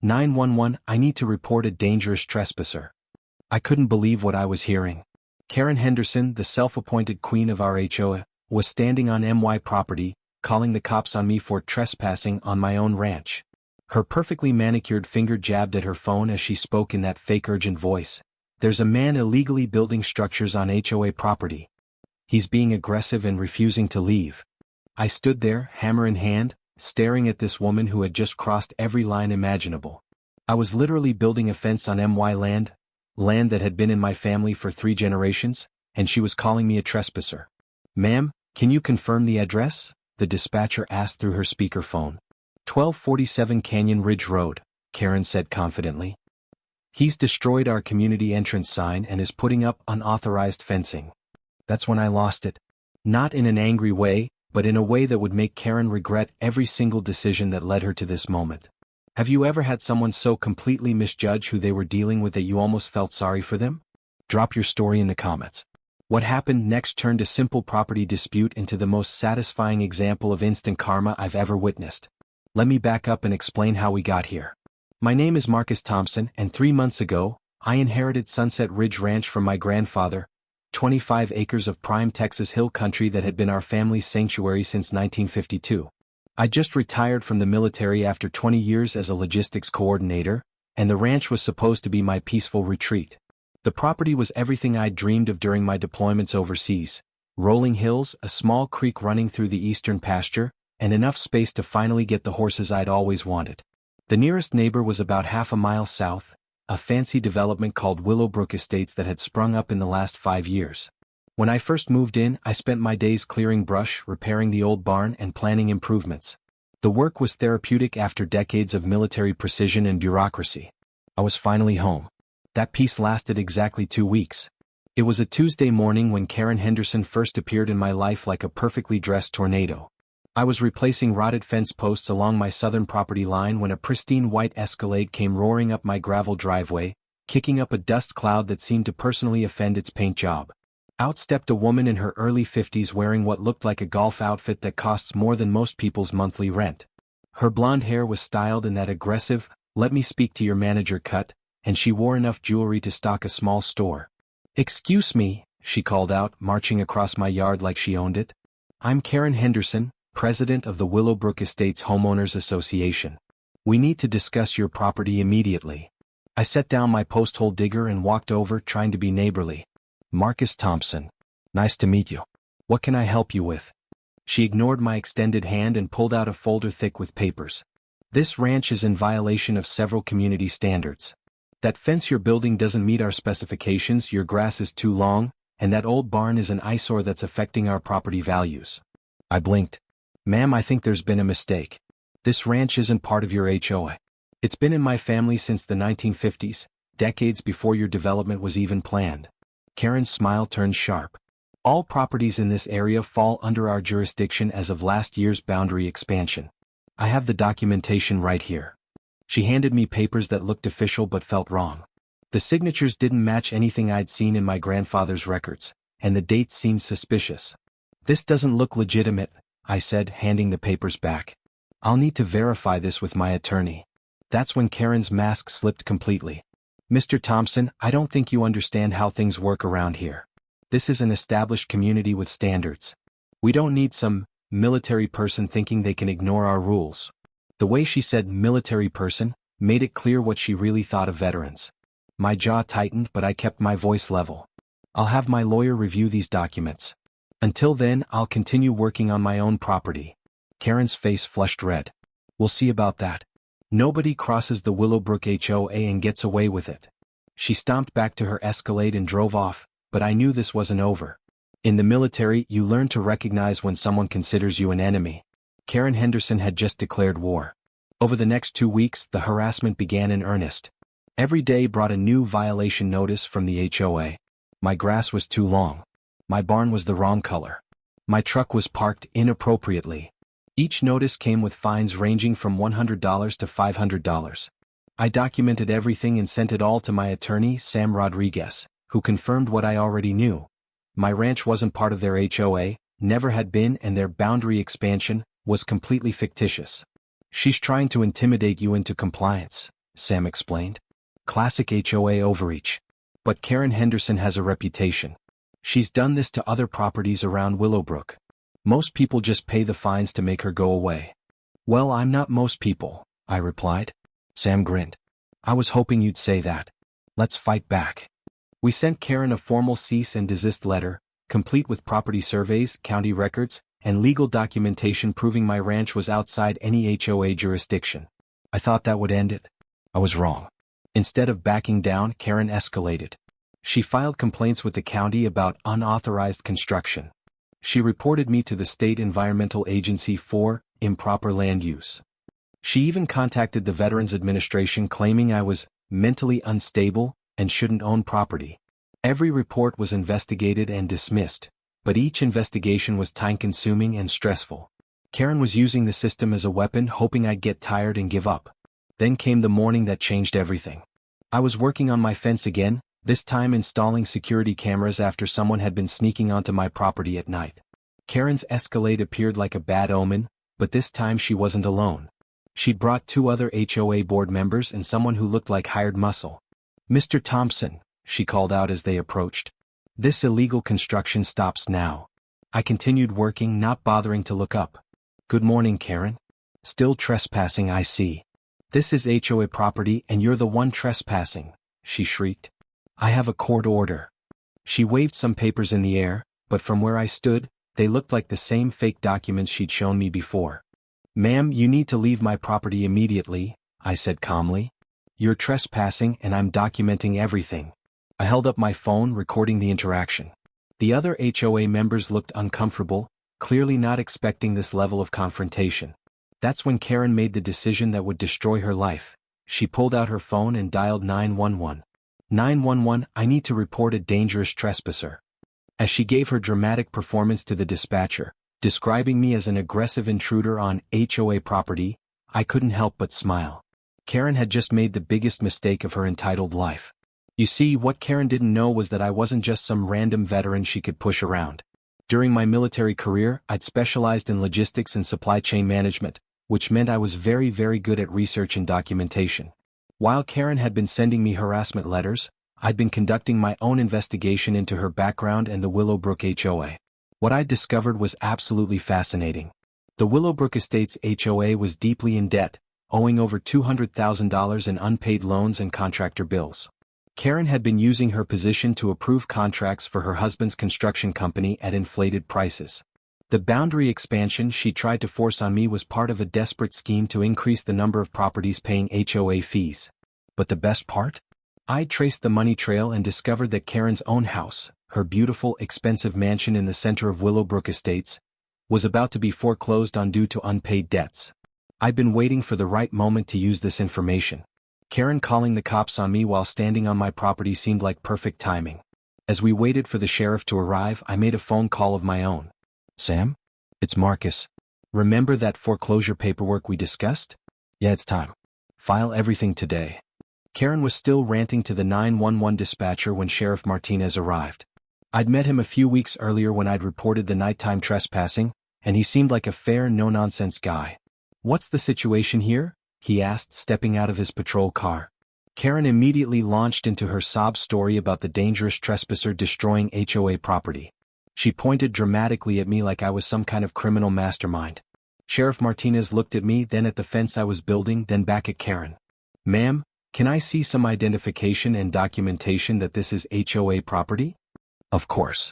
911, I need to report a dangerous trespasser. I couldn't believe what I was hearing. Karen Henderson, the self-appointed queen of our HOA, was standing on MY property, calling the cops on me for trespassing on my own ranch. Her perfectly manicured finger jabbed at her phone as she spoke in that fake urgent voice. There's a man illegally building structures on HOA property. He's being aggressive and refusing to leave. I stood there, hammer in hand, staring at this woman who had just crossed every line imaginable. I was literally building a fence on MY land that had been in my family for 3 generations, and she was calling me a trespasser. Ma'am, can you confirm the address? The dispatcher asked through her speakerphone. 1247 Canyon Ridge Road, Karen said confidently. He's destroyed our community entrance sign and is putting up unauthorized fencing. That's when I lost it. Not in an angry way, but in a way that would make Karen regret every single decision that led her to this moment. Have you ever had someone so completely misjudge who they were dealing with that you almost felt sorry for them? Drop your story in the comments. What happened next turned a simple property dispute into the most satisfying example of instant karma I've ever witnessed. Let me back up and explain how we got here. My name is Marcus Thompson, and 3 months ago, I inherited Sunset Ridge Ranch from my grandfather, 25 acres of prime Texas hill country that had been our family's sanctuary since 1952. I just retired from the military after 20 years as a logistics coordinator, and the ranch was supposed to be my peaceful retreat. The property was everything I'd dreamed of during my deployments overseas. Rolling hills, a small creek running through the eastern pasture, and enough space to finally get the horses I'd always wanted. The nearest neighbor was about half a mile south, a fancy development called Willowbrook Estates that had sprung up in the last 5 years. When I first moved in, I spent my days clearing brush, repairing the old barn, and planning improvements. The work was therapeutic after decades of military precision and bureaucracy. I was finally home. That peace lasted exactly 2 weeks. It was a Tuesday morning when Karen Henderson first appeared in my life like a perfectly dressed tornado. I was replacing rotted fence posts along my southern property line when a pristine white Escalade came roaring up my gravel driveway, kicking up a dust cloud that seemed to personally offend its paint job. Out stepped a woman in her early 50s wearing what looked like a golf outfit that costs more than most people's monthly rent. Her blonde hair was styled in that aggressive, "let me speak to your manager" cut, and she wore enough jewelry to stock a small store. "Excuse me," she called out, marching across my yard like she owned it. "I'm Karen Henderson, president of the Willowbrook Estates Homeowners Association. We need to discuss your property immediately." I set down my post-hole digger and walked over, trying to be neighborly. "Marcus Thompson. Nice to meet you. What can I help you with?" She ignored my extended hand and pulled out a folder thick with papers. "This ranch is in violation of several community standards. That fence you're building doesn't meet our specifications, your grass is too long, and that old barn is an eyesore that's affecting our property values." I blinked. "Ma'am, I think there's been a mistake. This ranch isn't part of your HOA. It's been in my family since the 1950s, decades before your development was even planned." Karen's smile turned sharp. "All properties in this area fall under our jurisdiction as of last year's boundary expansion. I have the documentation right here." She handed me papers that looked official but felt wrong. The signatures didn't match anything I'd seen in my grandfather's records, and the dates seemed suspicious. "This doesn't look legitimate," I said, handing the papers back. "I'll need to verify this with my attorney." That's when Karen's mask slipped completely. "Mr. Thompson, I don't think you understand how things work around here. This is an established community with standards. We don't need some military person thinking they can ignore our rules." The way she said "military person" made it clear what she really thought of veterans. My jaw tightened, but I kept my voice level. "I'll have my lawyer review these documents. Until then, I'll continue working on my own property." Karen's face flushed red. "We'll see about that. Nobody crosses the Willowbrook HOA and gets away with it." She stomped back to her Escalade and drove off, but I knew this wasn't over. In the military, you learn to recognize when someone considers you an enemy. Karen Henderson had just declared war. Over the next 2 weeks, the harassment began in earnest. Every day brought a new violation notice from the HOA. My grass was too long. My barn was the wrong color. My truck was parked inappropriately. Each notice came with fines ranging from $100 to $500. I documented everything and sent it all to my attorney, Sam Rodriguez, who confirmed what I already knew. My ranch wasn't part of their HOA, never had been, and their boundary expansion was completely fictitious. "She's trying to intimidate you into compliance," Sam explained. Classic HOA overreach. But Karen Henderson has a reputation. She's done this to other properties around Willowbrook. Most people just pay the fines to make her go away. Well, I'm not most people, I replied. Sam grinned. I was hoping you'd say that. Let's fight back. We sent Karen a formal cease and desist letter, complete with property surveys, county records, and legal documentation proving my ranch was outside any HOA jurisdiction. I thought that would end it. I was wrong. Instead of backing down, Karen escalated. She filed complaints with the county about unauthorized construction. She reported me to the State Environmental Agency for improper land use. She even contacted the Veterans Administration claiming I was mentally unstable and shouldn't own property. Every report was investigated and dismissed, but each investigation was time-consuming and stressful. Karen was using the system as a weapon, hoping I'd get tired and give up. Then came the morning that changed everything. I was working on my fence again, this time installing security cameras after someone had been sneaking onto my property at night. Karen's escalade appeared like a bad omen, but this time she wasn't alone. She'd brought 2 other HOA board members and someone who looked like hired muscle. Mr. Thompson, she called out as they approached. This illegal construction stops now. I continued working, not bothering to look up. Good morning, Karen. Still trespassing, I see. This is HOA property and you're the one trespassing, she shrieked. I have a court order. She waved some papers in the air, but from where I stood, they looked like the same fake documents she'd shown me before. Ma'am, you need to leave my property immediately, I said calmly. You're trespassing and I'm documenting everything. I held up my phone, recording the interaction. The other HOA members looked uncomfortable, clearly not expecting this level of confrontation. That's when Karen made the decision that would destroy her life. She pulled out her phone and dialed 911. 911, I need to report a dangerous trespasser. As she gave her dramatic performance to the dispatcher, describing me as an aggressive intruder on HOA property, I couldn't help but smile. Karen had just made the biggest mistake of her entitled life. You see, what Karen didn't know was that I wasn't just some random veteran she could push around. During my military career, I'd specialized in logistics and supply chain management, which meant I was very, very good at research and documentation. While Karen had been sending me harassment letters, I'd been conducting my own investigation into her background and the Willowbrook HOA. What I'd discovered was absolutely fascinating. The Willowbrook Estates HOA was deeply in debt, owing over $200,000 in unpaid loans and contractor bills. Karen had been using her position to approve contracts for her husband's construction company at inflated prices. The boundary expansion she tried to force on me was part of a desperate scheme to increase the number of properties paying HOA fees. But the best part? I traced the money trail and discovered that Karen's own house, her beautiful, expensive mansion in the center of Willowbrook Estates, was about to be foreclosed on due to unpaid debts. I'd been waiting for the right moment to use this information. Karen calling the cops on me while standing on my property seemed like perfect timing. As we waited for the sheriff to arrive, I made a phone call of my own. Sam? It's Marcus. Remember that foreclosure paperwork we discussed? Yeah, it's time. File everything today. Karen was still ranting to the 911 dispatcher when Sheriff Martinez arrived. I'd met him a few weeks earlier when I'd reported the nighttime trespassing, and he seemed like a fair, no-nonsense guy. What's the situation here? He asked, stepping out of his patrol car. Karen immediately launched into her sob story about the dangerous trespasser destroying HOA property. She pointed dramatically at me like I was some kind of criminal mastermind. Sheriff Martinez looked at me, then at the fence I was building, then back at Karen. Ma'am, can I see some identification and documentation that this is HOA property? Of course.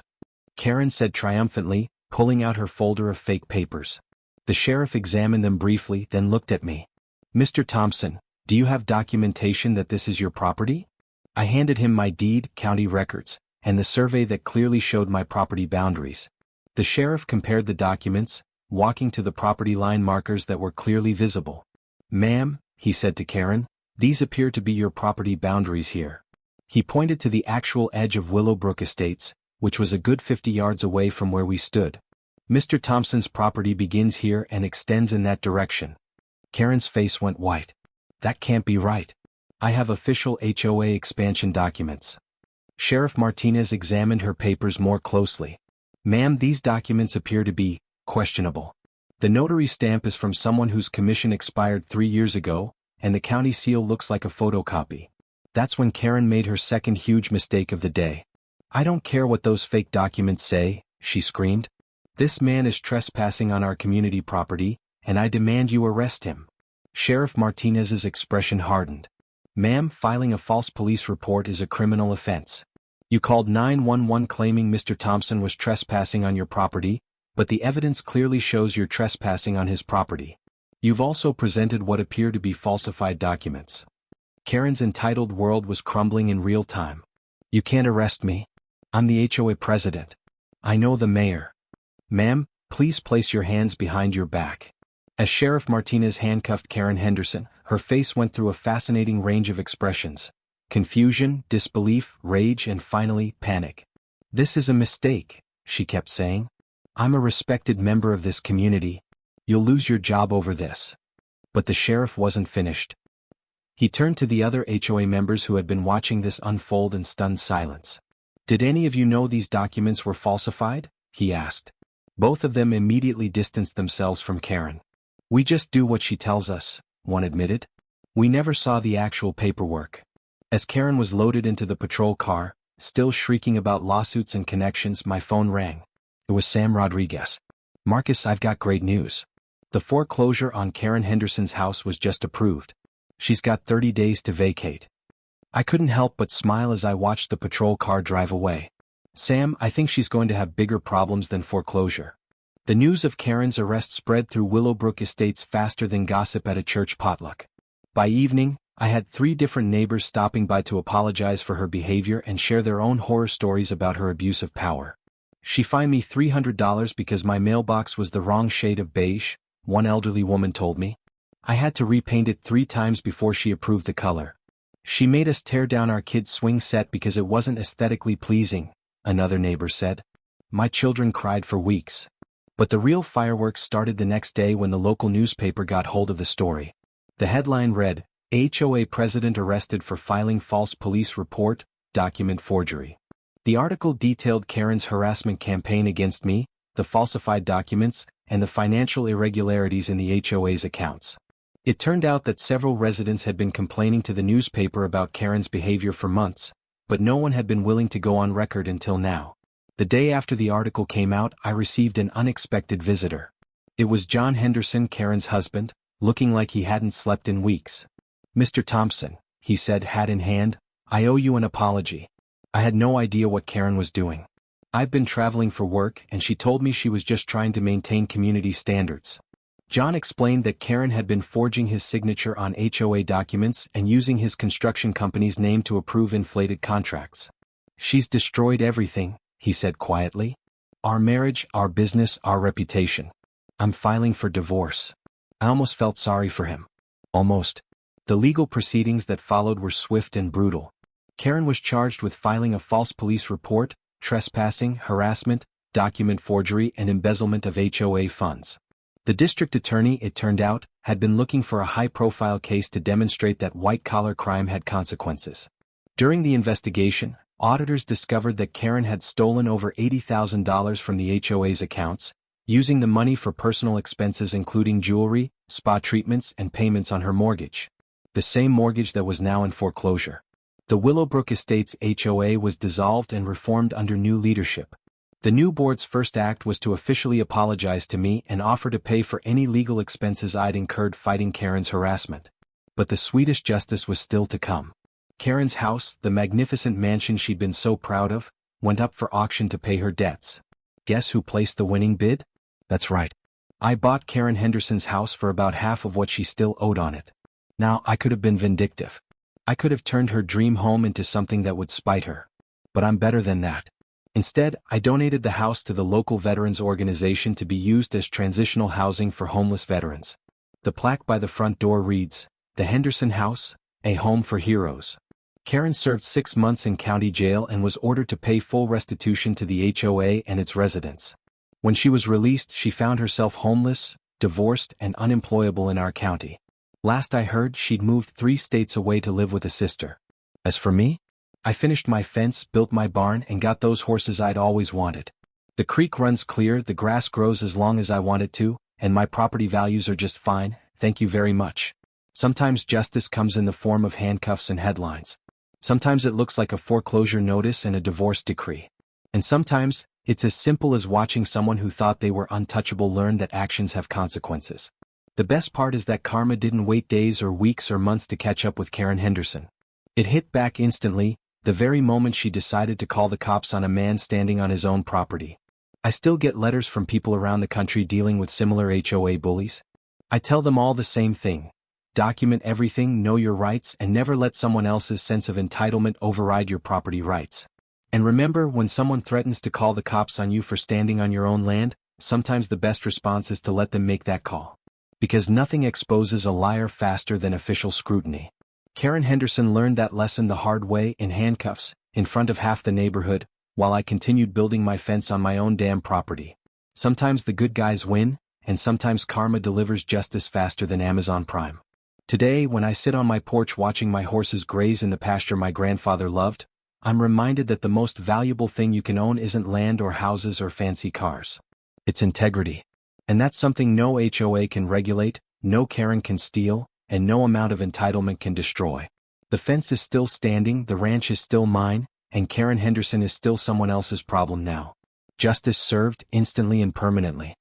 Karen said triumphantly, pulling out her folder of fake papers. The sheriff examined them briefly, then looked at me. Mr. Thompson, do you have documentation that this is your property? I handed him my deed, county records, and the survey that clearly showed my property boundaries. The sheriff compared the documents, walking to the property line markers that were clearly visible. Ma'am, he said to Karen, these appear to be your property boundaries here. He pointed to the actual edge of Willowbrook Estates, which was a good 50 yards away from where we stood. Mr. Thompson's property begins here and extends in that direction. Karen's face went white. That can't be right. I have official HOA expansion documents. Sheriff Martinez examined her papers more closely. Ma'am, these documents appear to be questionable. The notary stamp is from someone whose commission expired 3 years ago, and the county seal looks like a photocopy. That's when Karen made her second huge mistake of the day. "I don't care what those fake documents say," she screamed. "This man is trespassing on our community property, and I demand you arrest him." Sheriff Martinez's expression hardened. "Ma'am, filing a false police report is a criminal offense. You called 911 claiming Mr. Thompson was trespassing on your property, but the evidence clearly shows you're trespassing on his property. You've also presented what appear to be falsified documents." Karen's entitled world was crumbling in real time. "You can't arrest me. I'm the HOA president. I know the mayor." "Ma'am, please place your hands behind your back." As Sheriff Martinez handcuffed Karen Henderson, her face went through a fascinating range of expressions: confusion, disbelief, rage, and finally, panic. "This is a mistake," she kept saying. "I'm a respected member of this community. You'll lose your job over this." But the sheriff wasn't finished. He turned to the other HOA members who had been watching this unfold in stunned silence. "Did any of you know these documents were falsified?" he asked. Both of them immediately distanced themselves from Karen. "We just do what she tells us," one admitted. "We never saw the actual paperwork." As Karen was loaded into the patrol car, still shrieking about lawsuits and connections, my phone rang. It was Sam Rodriguez. "Marcus, I've got great news. The foreclosure on Karen Henderson's house was just approved. She's got 30 days to vacate." I couldn't help but smile as I watched the patrol car drive away. "Sam, I think she's going to have bigger problems than foreclosure." The news of Karen's arrest spread through Willowbrook Estates faster than gossip at a church potluck. By evening, I had 3 different neighbors stopping by to apologize for her behavior and share their own horror stories about her abuse of power. "She fined me $300 because my mailbox was the wrong shade of beige," one elderly woman told me. "I had to repaint it 3 times before she approved the color. She made us tear down our kids' swing set because it wasn't aesthetically pleasing," another neighbor said. "My children cried for weeks." But the real fireworks started the next day when the local newspaper got hold of the story. The headline read, "HOA President Arrested for Filing False Police Report, Document Forgery." The article detailed Karen's harassment campaign against me, the falsified documents, and the financial irregularities in the HOA's accounts. It turned out that several residents had been complaining to the newspaper about Karen's behavior for months, but no one had been willing to go on record until now. The day after the article came out, I received an unexpected visitor. It was John Henderson, Karen's husband, looking like he hadn't slept in weeks. "Mr. Thompson," he said, hat in hand, "I owe you an apology. I had no idea what Karen was doing. I've been traveling for work and she told me she was just trying to maintain community standards." John explained that Karen had been forging his signature on HOA documents and using his construction company's name to approve inflated contracts. "She's destroyed everything," he said quietly. "Our marriage, our business, our reputation. I'm filing for divorce." I almost felt sorry for him. Almost. The legal proceedings that followed were swift and brutal. Karen was charged with filing a false police report, trespassing, harassment, document forgery, and embezzlement of HOA funds. The district attorney, it turned out, had been looking for a high-profile case to demonstrate that white-collar crime had consequences. During the investigation, auditors discovered that Karen had stolen over $80,000 from the HOA's accounts, using the money for personal expenses including jewelry, spa treatments, and payments on her mortgage. The same mortgage that was now in foreclosure. The Willowbrook Estates HOA was dissolved and reformed under new leadership. The new board's first act was to officially apologize to me and offer to pay for any legal expenses I'd incurred fighting Karen's harassment. But the sweetest justice was still to come. Karen's house, the magnificent mansion she'd been so proud of, went up for auction to pay her debts. Guess who placed the winning bid? That's right. I bought Karen Henderson's house for about half of what she still owed on it. Now, I could have been vindictive. I could have turned her dream home into something that would spite her. But I'm better than that. Instead, I donated the house to the local veterans organization to be used as transitional housing for homeless veterans. The plaque by the front door reads, "The Henderson House, a home for heroes." Karen served 6 months in county jail and was ordered to pay full restitution to the HOA and its residents. When she was released, she found herself homeless, divorced, and unemployable in our county. Last I heard, she'd moved 3 states away to live with a sister. As for me, I finished my fence, built my barn, and got those horses I'd always wanted. The creek runs clear, the grass grows as long as I want it to, and my property values are just fine, thank you very much. Sometimes justice comes in the form of handcuffs and headlines. Sometimes it looks like a foreclosure notice and a divorce decree. And sometimes, it's as simple as watching someone who thought they were untouchable learn that actions have consequences. The best part is that karma didn't wait days or weeks or months to catch up with Karen Henderson. It hit back instantly, the very moment she decided to call the cops on a man standing on his own property. I still get letters from people around the country dealing with similar HOA bullies. I tell them all the same thing. Document everything, know your rights, and never let someone else's sense of entitlement override your property rights. And remember, when someone threatens to call the cops on you for standing on your own land, sometimes the best response is to let them make that call. Because nothing exposes a liar faster than official scrutiny. Karen Henderson learned that lesson the hard way in handcuffs, in front of half the neighborhood, while I continued building my fence on my own damn property. Sometimes the good guys win, and sometimes karma delivers justice faster than Amazon Prime. Today, when I sit on my porch watching my horses graze in the pasture my grandfather loved, I'm reminded that the most valuable thing you can own isn't land or houses or fancy cars. It's integrity. And that's something no HOA can regulate, no Karen can steal, and no amount of entitlement can destroy. The fence is still standing, the ranch is still mine, and Karen Henderson is still someone else's problem now. Justice served, instantly and permanently.